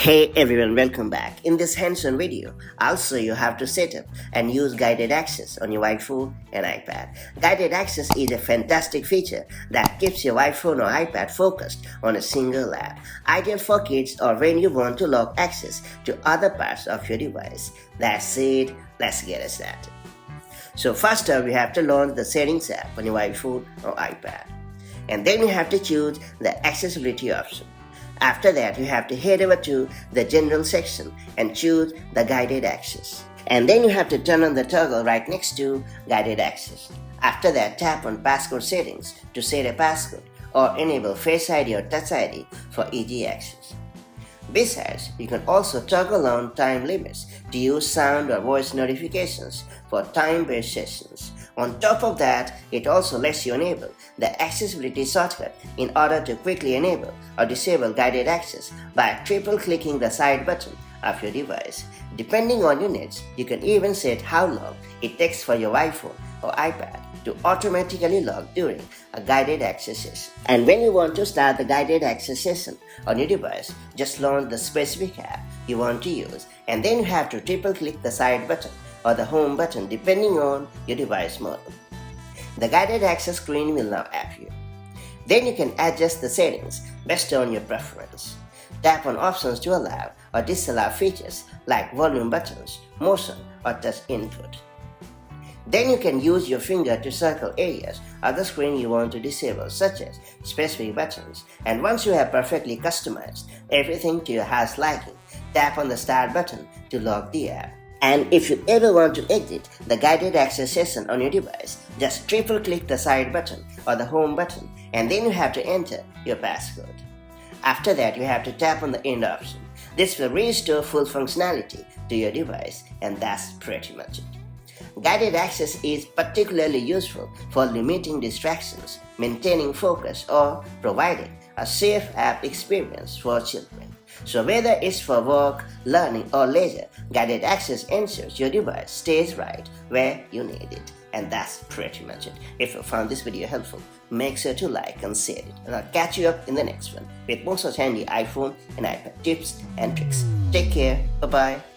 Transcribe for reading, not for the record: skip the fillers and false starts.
Hey everyone, welcome back. In this hands-on video, I'll show you how to set up and use guided access on your iPhone and iPad. Guided access is a fantastic feature that keeps your iPhone or iPad focused on a single app, ideal for kids or when you want to lock access to other parts of your device. That's it, let's get started. So first up, you have to launch the Settings app on your iPhone or iPad. And then you have to choose the accessibility option. After that, you have to head over to the General section and choose the Guided Access. And then you have to turn on the toggle right next to Guided Access. After that, tap on Passcode Settings to set a passcode or enable Face ID or Touch ID for easy access. Besides, you can also toggle on time limits to use sound or voice notifications for time-based sessions. On top of that, it also lets you enable the accessibility shortcut in order to quickly enable or disable guided access by triple-clicking the side button of your device. Depending on your needs, you can even set how long it takes for your iPhone or iPad to automatically lock during a guided access session. And when you want to start the guided access session on your device, just launch the specific app you want to use, and then you have to triple-click the side button or the home button depending on your device model. The guided access screen will now appear. Then you can adjust the settings based on your preference. Tap on options to allow or disallow features like volume buttons, motion, or touch input. Then you can use your finger to circle areas of the screen you want to disable, such as specific buttons. And once you have perfectly customized everything to your heart's liking, tap on the Start button to lock the app. And if you ever want to exit the guided access session on your device, just triple-click the side button or the home button, and then you have to enter your passcode. After that, you have to tap on the End option. This will restore full functionality to your device, and that's pretty much it. Guided access is particularly useful for limiting distractions, maintaining focus, or providing a safe app experience for children. So whether it's for work, learning, or leisure, guided access ensures your device stays right where you need it. And that's pretty much it. If you found this video helpful, make sure to like and share it. And I'll catch you up in the next one with more such handy iPhone and iPad tips and tricks. Take care. Bye-bye.